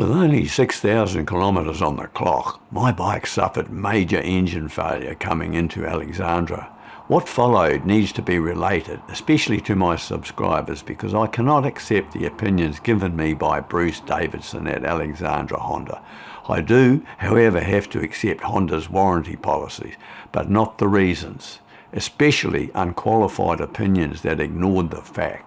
With only 6,000 kilometres on the clock, my bike suffered major engine failure coming into Alexandra. What followed needs to be related, especially to my subscribers, because I cannot accept the opinions given me by Bruce Davidson at Alexandra Honda. I do, however, have to accept Honda's warranty policies, but not the reasons, especially unqualified opinions that ignored the fact.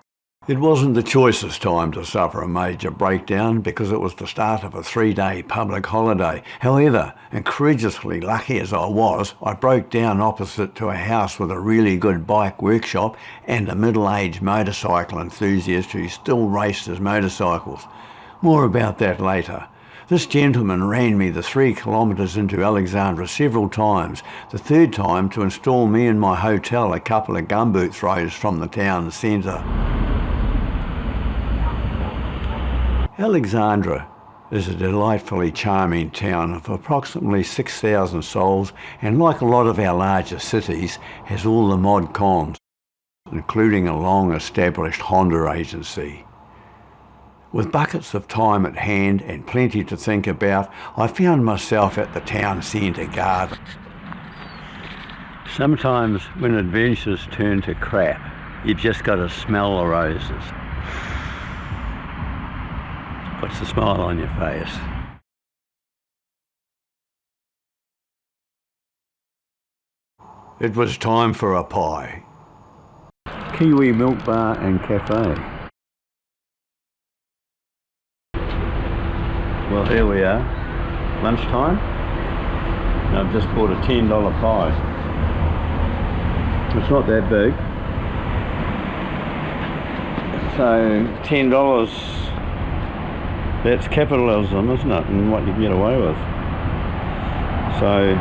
It wasn't the choicest time to suffer a major breakdown because it was the start of a 3-day public holiday. However, incredulously lucky as I was, I broke down opposite to a house with a really good bike workshop and a middle-aged motorcycle enthusiast who still raced his motorcycles. More about that later. This gentleman ran me the 3 kilometres into Alexandra several times, the third time to install me in my hotel a couple of gumboot throws from the town centre. Alexandra is a delightfully charming town of approximately 6,000 souls, and like a lot of our larger cities, has all the mod cons, including a long-established Honda agency. With buckets of time at hand and plenty to think about, I found myself at the town centre garden. Sometimes when adventures turn to crap, you've just got to smell the roses. Puts a smile on your face. It was time for a pie. Kiwi Milk Bar and Cafe. Well, here we are, lunchtime. I've just bought a $10 pie. It's not that big. So $10, that's capitalism, isn't it? And what you can get away with. So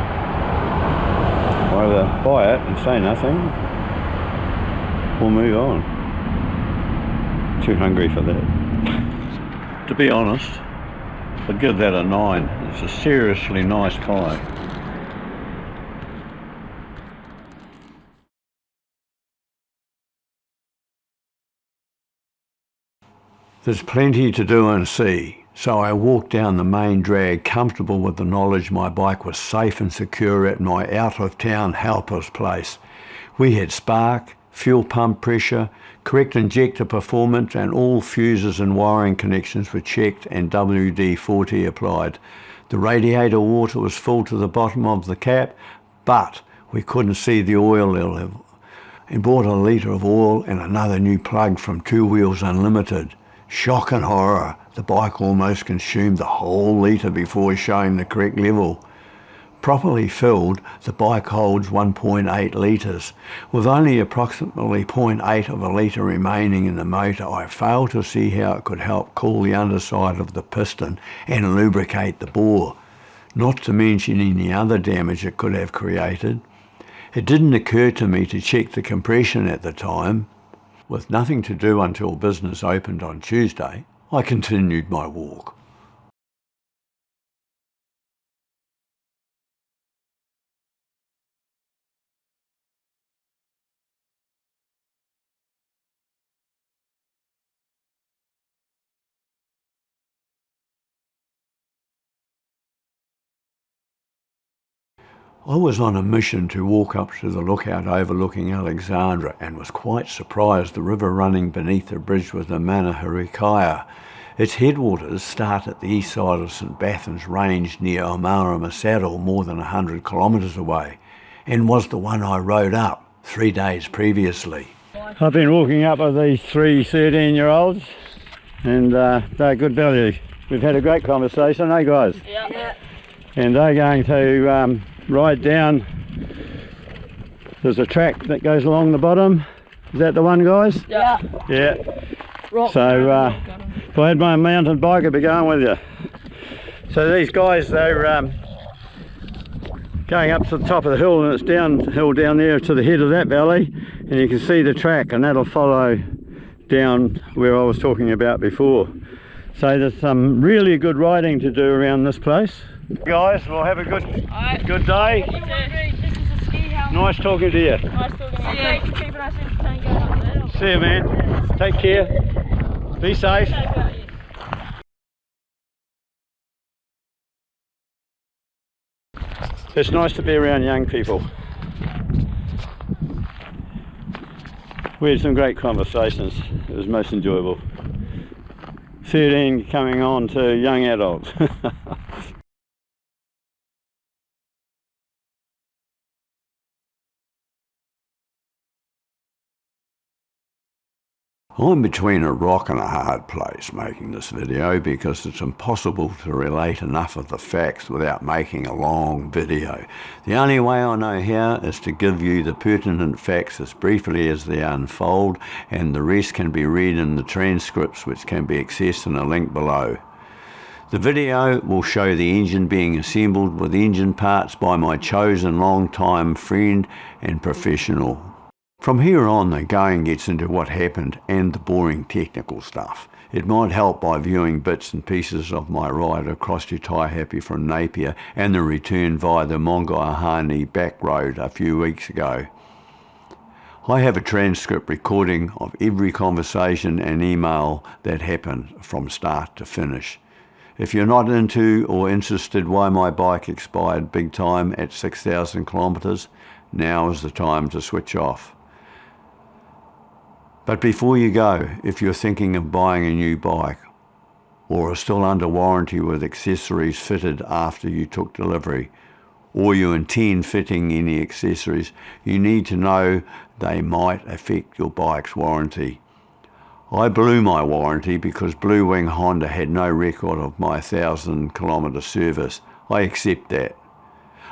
I either buy it and say nothing or move on. Too hungry for that. To be honest, I'd give that a 9. It's a seriously nice pie. There's plenty to do and see, so I walked down the main drag comfortable with the knowledge my bike was safe and secure at my out-of-town helper's place. We had spark, fuel pump pressure, correct injector performance, and all fuses and wiring connections were checked and WD-40 applied. The radiator water was full to the bottom of the cap, but we couldn't see the oil level, and bought a litre of oil and another new plug from Two Wheels Unlimited. Shock and horror, the bike almost consumed the whole litre before showing the correct level. Properly filled, the bike holds 1.8 litres. With only approximately 0.8 of a litre remaining in the motor, I fail to see how it could help cool the underside of the piston and lubricate the bore, not to mention any other damage it could have created. It didn't occur to me to check the compression at the time. With nothing to do until business opened on Tuesday, I continued my walk. I was on a mission to walk up to the lookout overlooking Alexandra and was quite surprised the river running beneath the bridge was the Manahurikaya. Its headwaters start at the east side of St Bathans Range near Omarama Saddle, more than 100 kilometres away, and was the one I rode up 3 days previously. I've been walking up with these 3 13-year-olds and they're good value. We've had a great conversation, eh guys? Yeah. And they're going to ride down. There's a track that goes along the bottom. Is that the one, guys? Yeah. Yeah. So if I had my mountain bike, I'd be going with you. So these guys, they're going up to the top of the hill, and it's downhill down there to the head of that valley, and you can see the track, and that'll follow down where I was talking about before. So there's some really good riding to do around this place. Guys, we'll have a good day. This is a ski helmet. Nice talking to you. Nice talking to you. Keep us entertained. See you, man. Take care. Be safe. It's nice to be around young people. We had some great conversations. It was most enjoyable. 13 coming on to young adults. I'm between a rock and a hard place making this video because it's impossible to relate enough of the facts without making a long video. The only way I know how is to give you the pertinent facts as briefly as they unfold, and the rest can be read in the transcripts, which can be accessed in a link below. The video will show the engine being assembled with engine parts by my chosen long-time friend and professional. From here on, the going gets into what happened and the boring technical stuff. It might help by viewing bits and pieces of my ride across to Taihape from Napier and the return via the Mongaiahane back road a few weeks ago. I have a transcript recording of every conversation and email that happened from start to finish. If you're not into or interested why my bike expired big time at 6,000 kilometres, now is the time to switch off. But before you go, if you're thinking of buying a new bike or are still under warranty with accessories fitted after you took delivery, or you intend fitting any accessories, you need to know they might affect your bike's warranty. I blew my warranty because Blue Wing Honda had no record of my 1,000 kilometre service. I accept that.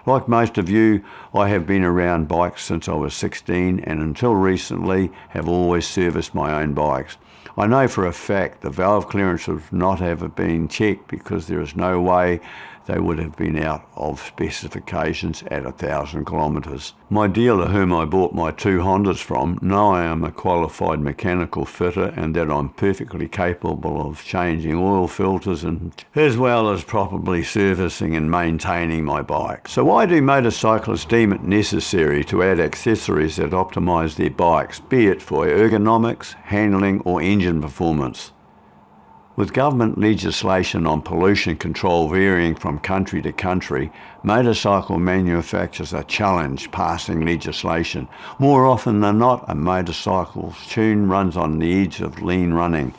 Like most of you, I have been around bikes since I was 16 and until recently have always serviced my own bikes. I know for a fact the valve clearance would not have been checked because there is no way they would have been out of specifications at 1,000 kilometres. My dealer, whom I bought my two Hondas from, know I am a qualified mechanical fitter and that I'm perfectly capable of changing oil filters and as well as properly servicing and maintaining my bike. So why do motorcyclists deem it necessary to add accessories that optimise their bikes, be it for ergonomics, handling or engine performance? With government legislation on pollution control varying from country to country, motorcycle manufacturers are challenged passing legislation. More often than not, a motorcycle's tune runs on the edge of lean running.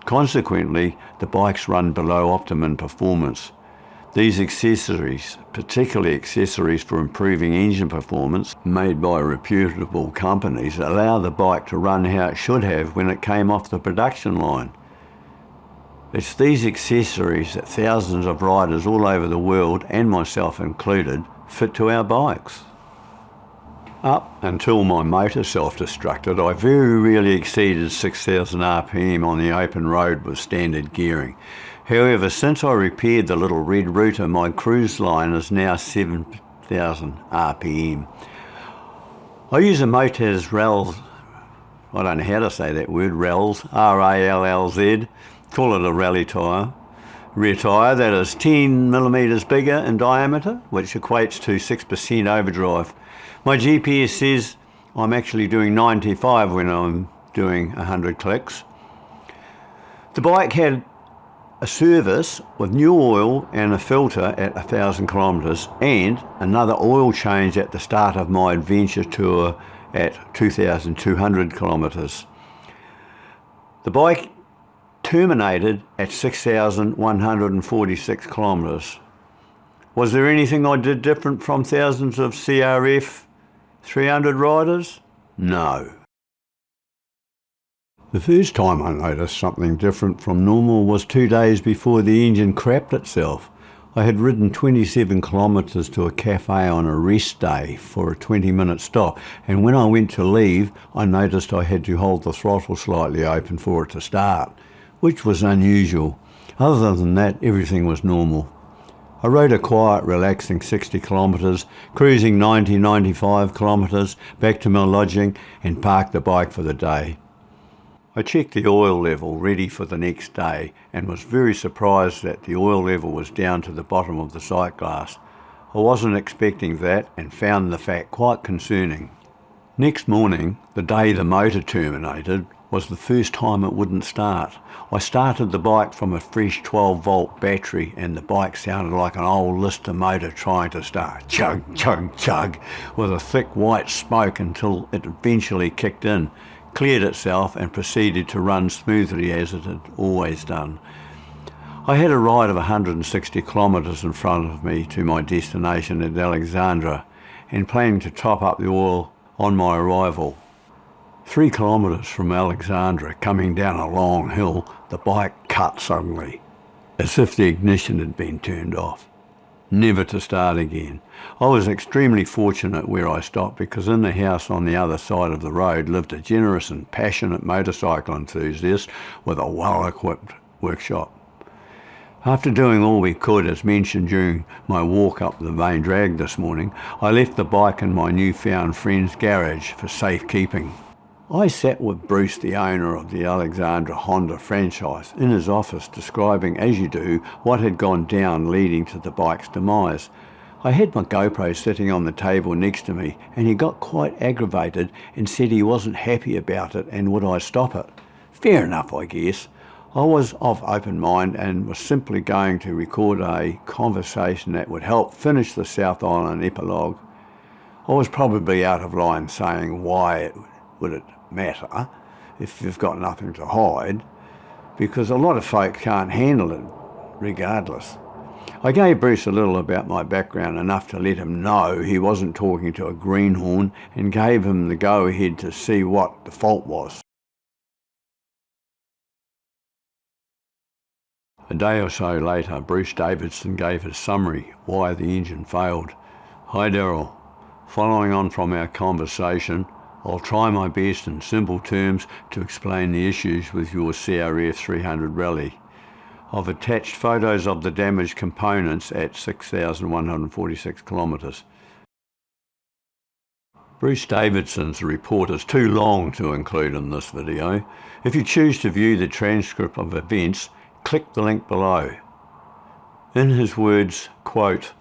Consequently, the bikes run below optimum performance. These accessories, particularly accessories for improving engine performance, made by reputable companies, allow the bike to run how it should have when it came off the production line. It's these accessories that thousands of riders all over the world, and myself included, fit to our bikes. Up until my motor self-destructed, I very rarely exceeded 6,000 RPM on the open road with standard gearing. However, since I repaired the little red router, my cruise line is now 7,000 RPM. I use a Motaz Ralls, I don't know how to say that word, Ralls, R-A-L-L-Z, call it a rally tyre, rear tyre that is 10 millimetres bigger in diameter, which equates to 6% overdrive. My GPS says I'm actually doing 95 when I'm doing 100 clicks. The bike had a service with new oil and a filter at 1,000 kilometres and another oil change at the start of my adventure tour at 2,200 kilometres. The bike terminated at 6,146 kilometres. Was there anything I did different from thousands of CRF 300 riders? No. The first time I noticed something different from normal was 2 days before the engine crapped itself. I had ridden 27 kilometres to a cafe on a rest day for a 20-minute stop, and when I went to leave, I noticed I had to hold the throttle slightly open for it to start, which was unusual. Other than that, everything was normal. I rode a quiet, relaxing 60 kilometres, cruising 90-95 kilometres back to my lodging and parked the bike for the day. I checked the oil level ready for the next day and was very surprised that the oil level was down to the bottom of the sight glass. I wasn't expecting that and found the fact quite concerning. Next morning, the day the motor terminated, was the first time it wouldn't start. I started the bike from a fresh 12-volt battery and the bike sounded like an old Lister motor trying to start. Chug, chug, chug, with a thick white smoke until it eventually kicked in, cleared itself and proceeded to run smoothly as it had always done. I had a ride of 160 kilometres in front of me to my destination at Alexandra and planning to top up the oil on my arrival. 3 kilometres from Alexandra, coming down a long hill, the bike cut suddenly, as if the ignition had been turned off, never to start again. I was extremely fortunate where I stopped because in the house on the other side of the road lived a generous and passionate motorcycle enthusiast with a well-equipped workshop. After doing all we could, as mentioned during my walk up the main drag this morning, I left the bike in my newfound friend's garage for safekeeping. I sat with Bruce, the owner of the Alexandra Honda franchise, in his office describing, as you do, what had gone down leading to the bike's demise. I had my GoPro sitting on the table next to me and he got quite aggravated and said he wasn't happy about it and would I stop it. Fair enough, I guess. I was of open mind and was simply going to record a conversation that would help finish the South Island epilogue. I was probably out of line saying why would it matter if you've got nothing to hide, because a lot of folk can't handle it regardless. I gave Bruce a little about my background, enough to let him know he wasn't talking to a greenhorn, and gave him the go-ahead to see what the fault was. A day or so later, Bruce Davidson gave his summary, why the engine failed. Hi Daryl, following on from our conversation, I'll try my best in simple terms to explain the issues with your CRF 300 Rally. I've attached photos of the damaged components at 6,146 kilometres. Bruce Davidson's report is too long to include in this video. If you choose to view the transcript of events, click the link below. In his words, quote,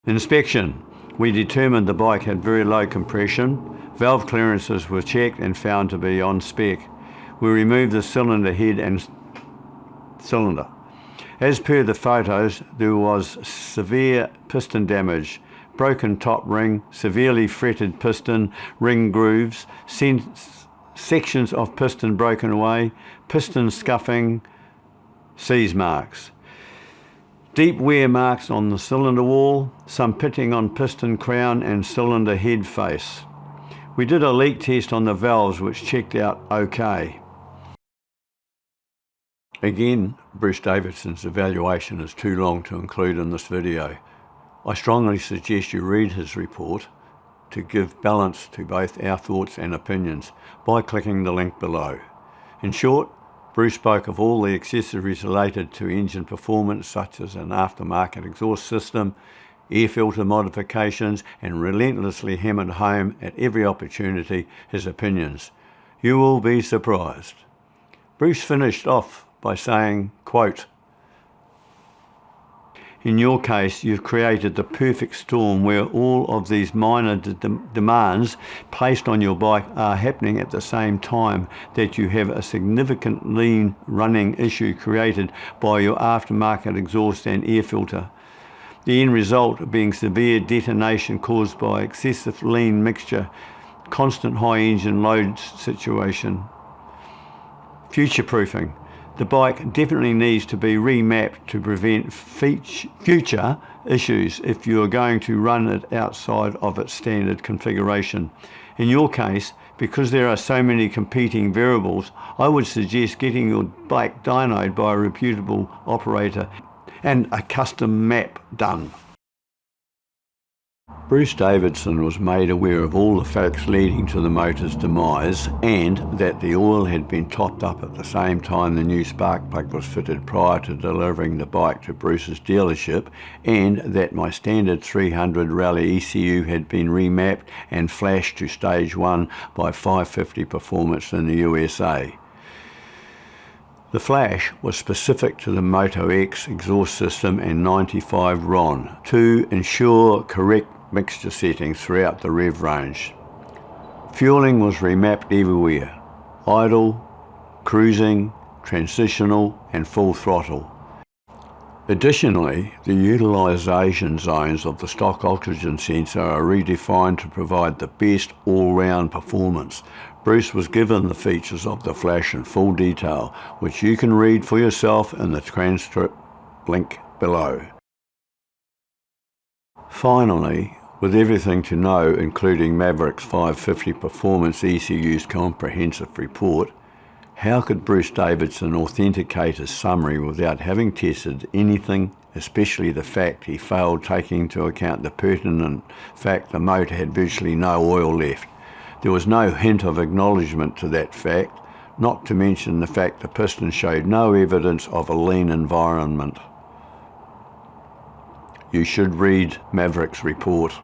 "Inspection. We determined the bike had very low compression. Valve clearances were checked and found to be on spec. We removed the cylinder head and cylinder. As per the photos, there was severe piston damage, broken top ring, severely fretted piston, ring grooves, sections of piston broken away, piston scuffing, seize marks. Deep wear marks on the cylinder wall, some pitting on piston crown and cylinder head face. We did a leak test on the valves which checked out okay." Again, Bruce Davidson's evaluation is too long to include in this video. I strongly suggest you read his report to give balance to both our thoughts and opinions by clicking the link below. In short, Bruce spoke of all the accessories related to engine performance, such as an aftermarket exhaust system, air filter modifications, and relentlessly hammered home at every opportunity his opinions. You will be surprised. Bruce finished off by saying, quote, "In your case, you've created the perfect storm where all of these minor demands placed on your bike are happening at the same time that you have a significant lean running issue created by your aftermarket exhaust and air filter. The end result being severe detonation caused by excessive lean mixture, constant high engine load situation. Future-proofing. The bike definitely needs to be remapped to prevent future issues if you are going to run it outside of its standard configuration. In your case, because there are so many competing variables, I would suggest getting your bike dynoed by a reputable operator and a custom map done." Bruce Davidson was made aware of all the facts leading to the motor's demise and that the oil had been topped up at the same time the new spark plug was fitted prior to delivering the bike to Bruce's dealership, and that my standard 300 Rally ECU had been remapped and flashed to stage 1 by 550 Performance in the USA. The flash was specific to the Moto X exhaust system and 95 RON to ensure correct mixture settings throughout the rev range. Fueling was remapped everywhere. idle, cruising, transitional and full throttle. Additionally, the utilisation zones of the stock oxygen sensor are redefined to provide the best all-round performance. Bruce was given the features of the flash in full detail, which you can read for yourself in the transcript link below. Finally, with everything to know, including Maverick's 550 Performance ECU's comprehensive report, how could Bruce Davidson authenticate his summary without having tested anything, especially the fact he failed taking into account the pertinent fact the motor had virtually no oil left? There was no hint of acknowledgement to that fact, not to mention the fact the piston showed no evidence of a lean environment. You should read Maverick's report.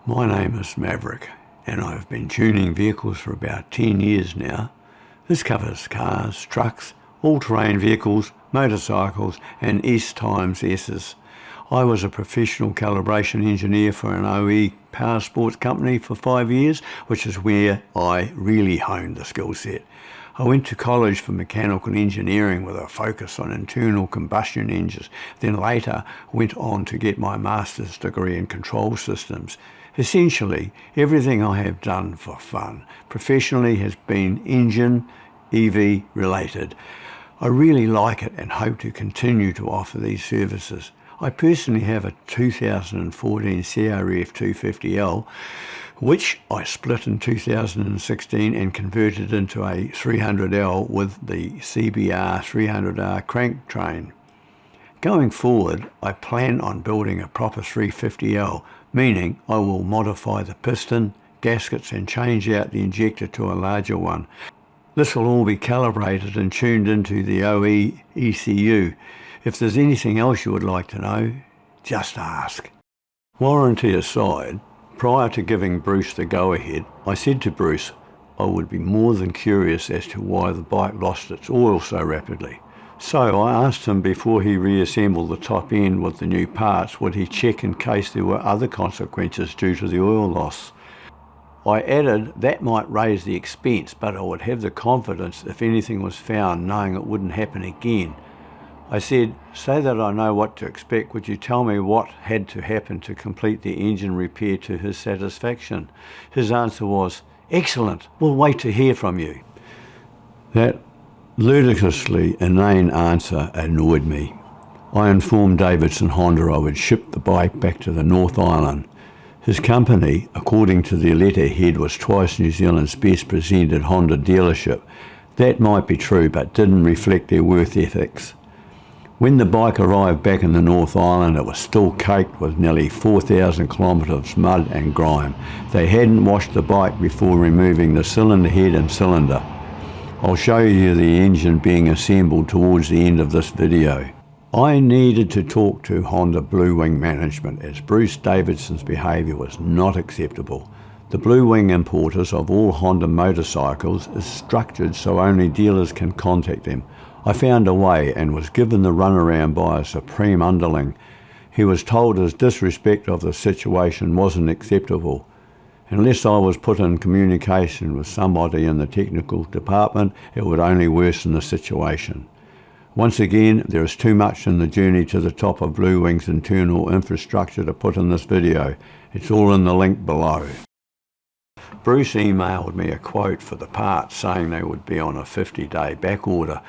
My name is Maverick, and I've been tuning vehicles for about 10 years now. This covers cars, trucks, all-terrain vehicles, motorcycles and S times S's. I was a professional calibration engineer for an OE power sports company for 5 years, which is where I really honed the skill set. I went to college for mechanical engineering with a focus on internal combustion engines, then later went on to get my master's degree in control systems. Essentially, everything I have done for fun professionally has been engine, EV related. I really like it and hope to continue to offer these services. I personally have a 2014 CRF 250L, which I split in 2016 and converted into a 300L with the CBR 300R crank train. Going forward, I plan on building a proper 350L, meaning I will modify the piston, gaskets and change out the injector to a larger one. This will all be calibrated and tuned into the OE ECU. If there's anything else you would like to know, just ask. Warranty aside, prior to giving Bruce the go-ahead, I said to Bruce I would be more than curious as to why the bike lost its oil so rapidly. So I asked him before he reassembled the top end with the new parts, would he check in case there were other consequences due to the oil loss. I added that might raise the expense, but I would have the confidence if anything was found, knowing it wouldn't happen again. I said, so that I know what to expect, would you tell me what had to happen to complete the engine repair to his satisfaction? His answer was, excellent, we'll wait to hear from you. That ludicrously inane answer annoyed me. I informed Davidson Honda I would ship the bike back to the North Island. His company, according to their letterhead, was twice New Zealand's best presented Honda dealership. That might be true, but didn't reflect their work ethics. When the bike arrived back in the North Island, it was still caked with nearly 4,000 kilometres mud and grime. They hadn't washed the bike before removing the cylinder head and cylinder. I'll show you the engine being assembled towards the end of this video. I needed to talk to Honda Blue Wing management, as Bruce Davidson's behaviour was not acceptable. The Blue Wing importers of all Honda motorcycles is structured so only dealers can contact them. I found a way and was given the runaround by a supreme underling. He was told his disrespect of the situation wasn't acceptable. Unless I was put in communication with somebody in the technical department, it would only worsen the situation. Once again, there is too much in the journey to the top of Blue Wing's internal infrastructure to put in this video. It's all in the link below. Bruce emailed me a quote for the parts saying they would be on a 50-day back order.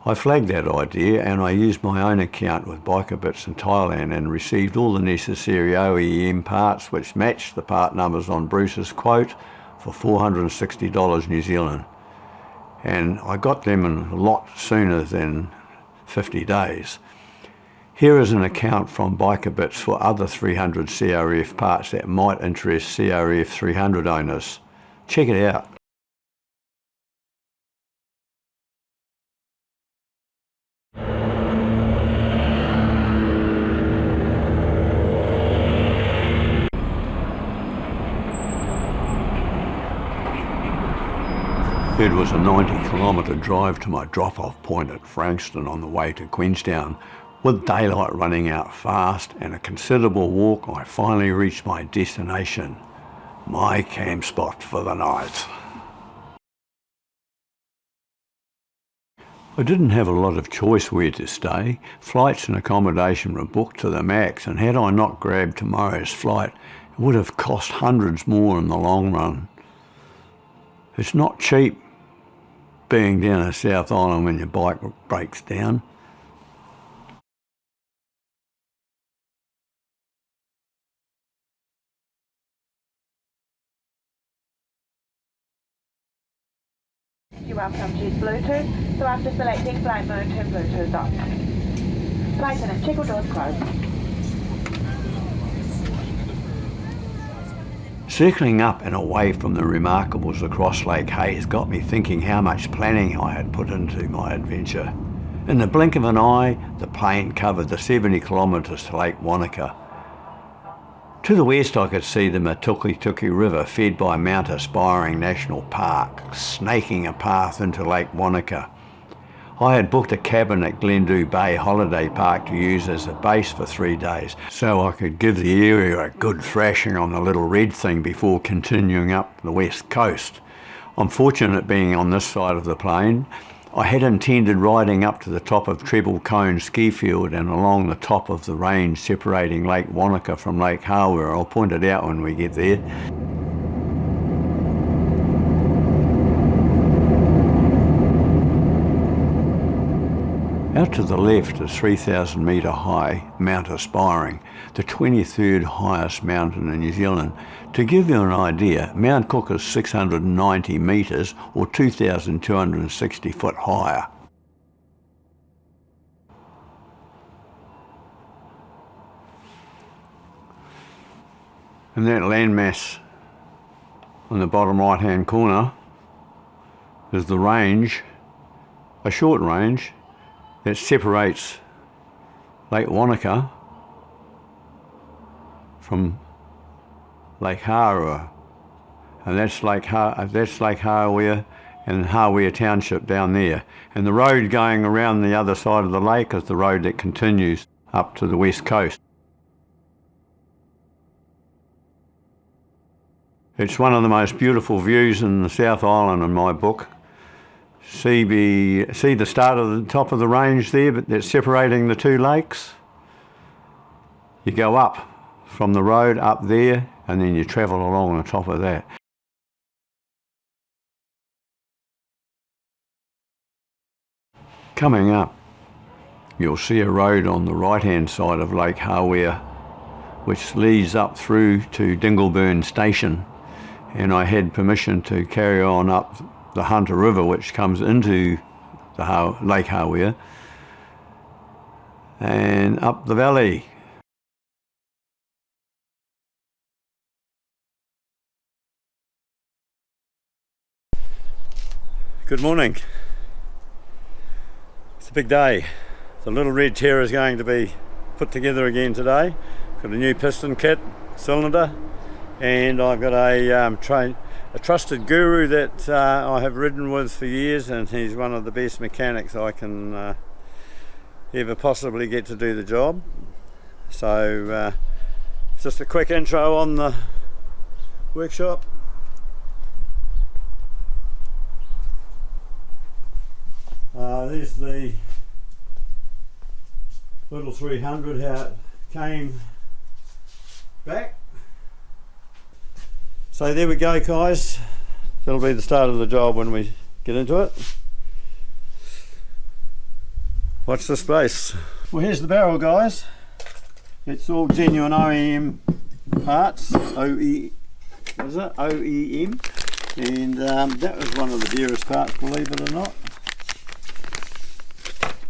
I flagged that idea and I used my own account with Biker Bits in Thailand and received all the necessary OEM parts which matched the part numbers on Bruce's quote for $460 New Zealand. And I got them in a lot sooner than 50 days. Here is an account from Biker Bits for other 300 CRF parts that might interest CRF 300 owners. Check it out. It was a 90-kilometre drive to my drop-off point at Frankston on the way to Queenstown. With daylight running out fast and a considerable walk, I finally reached my destination. my camp spot for the night. I didn't have a lot of choice where to stay. Flights and accommodation were booked to the max, and had I not grabbed tomorrow's flight, it would have cost hundreds more in the long run. It's not cheap being down at South Island when your bike breaks down. You're welcome to use Bluetooth, so after selecting flight mode, turn Bluetooth on. Flight attendant, check all doors closed. Circling up and away from the remarkables across Lake Hayes got me thinking how much planning I had put into my adventure. In the blink of an eye, the plane covered the 70 kilometres to Lake Wanaka. To the west I could see the Matuki River, fed by Mount Aspiring National Park, snaking a path into Lake Wanaka. I had booked a cabin at Glendhu Bay Holiday Park to use as a base for 3 days, so I could give the area a good thrashing on the little red thing before continuing up the west coast. I'm fortunate being on this side of the plain. I had intended riding up to the top of Treble Cone ski field and along the top of the range separating Lake Wanaka from Lake Hawea. I'll point it out when we get there. Out to the left is 3,000 metre high Mount Aspiring, the 23rd highest mountain in New Zealand. To give you an idea, Mount Cook is 690 metres or 2,260 foot higher. And that landmass on the bottom right hand corner is the range, a short range, that separates Lake Wanaka from Lake Hawea, and that's Lake Hawea and Hawea Township down there. And the road going around the other side of the lake is the road that continues up to the west coast. It's one of the most beautiful views in the South Island in my book. See the start of the top of the range there, but that's separating the two lakes. You go up from the road up there, and then you travel along the top of that. Coming up, you'll see a road on the right-hand side of Lake Hawea, which leads up through to Dingleburn Station, and I had permission to carry on up the Hunter River, which comes into the Lake Hawea, and up the valley. Good morning. It's a big day. The little red chair is going to be put together again today. Got a new piston kit, cylinder, and I've got a trusted guru that I have ridden with for years, and he's one of the best mechanics I can ever possibly get to do the job. So just a quick intro on the workshop. There's the little 300, how it came back. So there we go, guys. That'll be the start of the job when we get into it. Watch this space. Well, here's the barrel, guys. It's all genuine OEM parts, OEM, and that was one of the dearest parts, believe it or not.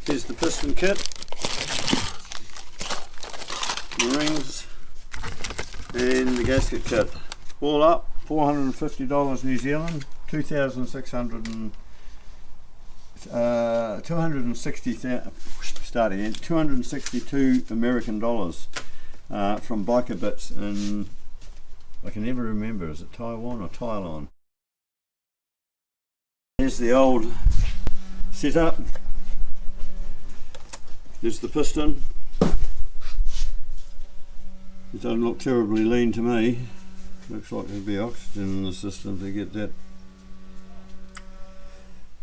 Here's the piston kit, the rings, and the gasket kit. All up, $450 New Zealand, 262 American dollars from Biker Bits in, I can never remember, is it Taiwan or Thailand? Here's the old setup. There's the piston. It doesn't look terribly lean to me. Looks like there'll be oxygen in the system to get that.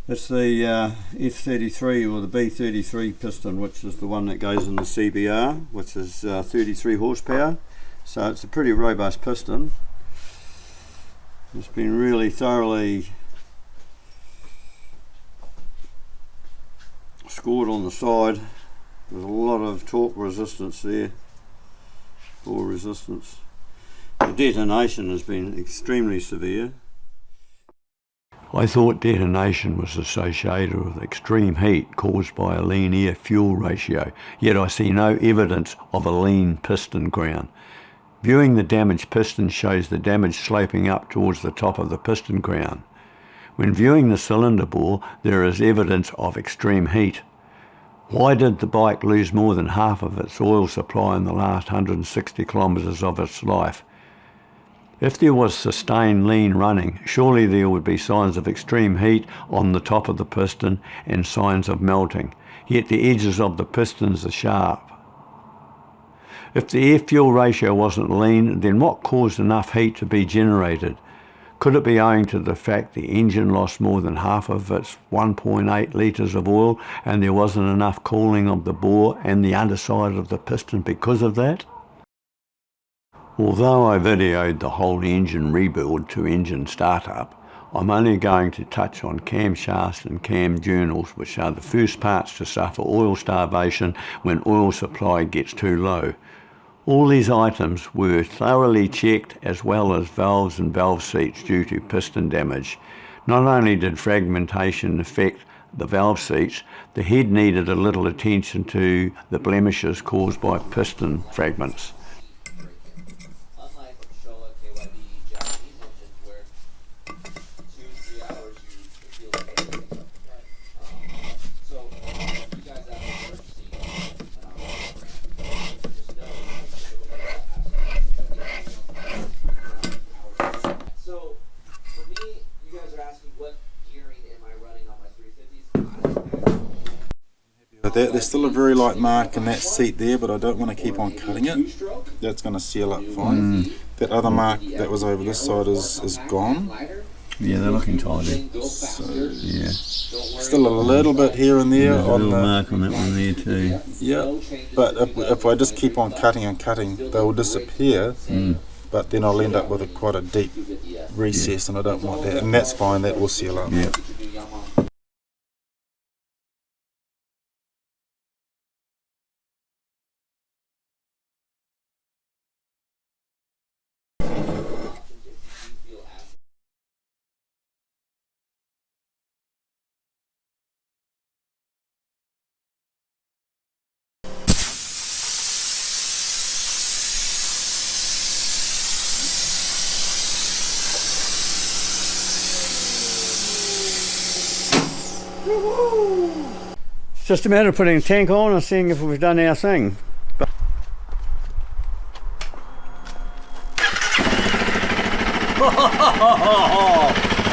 It's the F33 or the B33 piston, which is the one that goes in the CBR, which is 33 horsepower. So it's a pretty robust piston. It's been really thoroughly scored on the side. There's a lot of torque resistance there, bore resistance. The detonation has been extremely severe. I thought detonation was associated with extreme heat caused by a lean air-fuel ratio, yet I see no evidence of a lean piston crown. Viewing the damaged piston shows the damage sloping up towards the top of the piston crown. When viewing the cylinder bore, there is evidence of extreme heat. Why did the bike lose more than half of its oil supply in the last 160 kilometres of its life? If there was sustained lean running, surely there would be signs of extreme heat on the top of the piston and signs of melting, yet the edges of the pistons are sharp. If the air-fuel ratio wasn't lean, then what caused enough heat to be generated? Could it be owing to the fact the engine lost more than half of its 1.8 litres of oil and there wasn't enough cooling of the bore and the underside of the piston because of that? Although I videoed the whole engine rebuild to engine startup, I'm only going to touch on camshafts and cam journals, which are the first parts to suffer oil starvation when oil supply gets too low. All these items were thoroughly checked, as well as valves and valve seats due to piston damage. Not only did fragmentation affect the valve seats, the head needed a little attention to the blemishes caused by piston fragments. There's still a very light mark in that seat there, but I don't want to keep on cutting it. That's going to seal up fine. That other mark that was over this side is gone. Yeah, they're looking tidy. So, Yeah. still a little bit here and there. There's a On little the, mark on that one there too. yeah, but if I just keep on cutting and cutting, they will disappear. But then I'll end up with quite a deep recess, and I don't want that. And that's fine. That will seal up. Yeah. It's just a matter of putting a tank on and seeing if we've done our thing.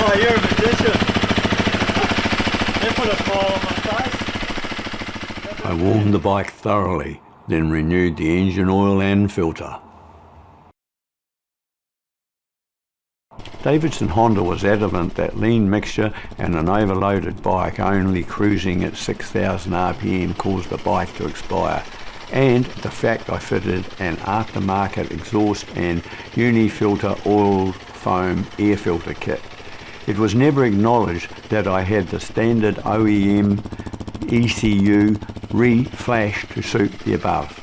Oh, you're a magician. They put a smile on my face. I warmed the bike thoroughly, then renewed the engine oil and filter. Davidson Honda was adamant that lean mixture and an overloaded bike only cruising at 6,000 RPM caused the bike to expire, and the fact I fitted an aftermarket exhaust and uni-filter oil foam air filter kit. It was never acknowledged that I had the standard OEM ECU re-flashed to suit the above.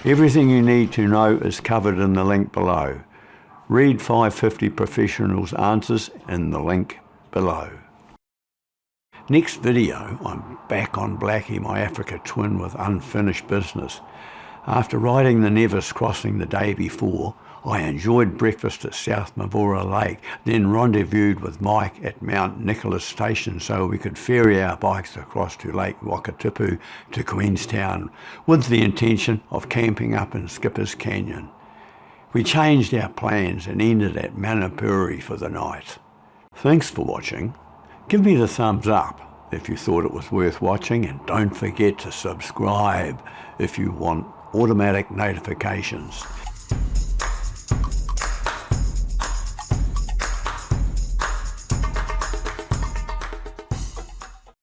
Everything you need to know is covered in the link below. Read 550 Professionals' answers in the link below. Next video, I'm back on Blackie, my Africa twin with unfinished business. After riding the Nevis crossing the day before, I enjoyed breakfast at South Mavora Lake, then rendezvoused with Mike at Mount Nicholas Station so we could ferry our bikes across to Lake Wakatipu to Queenstown with the intention of camping up in Skipper's Canyon. We changed our plans and ended at Manapuri for the night. Thanks for watching. Give me the thumbs up if you thought it was worth watching, and don't forget to subscribe if you want automatic notifications.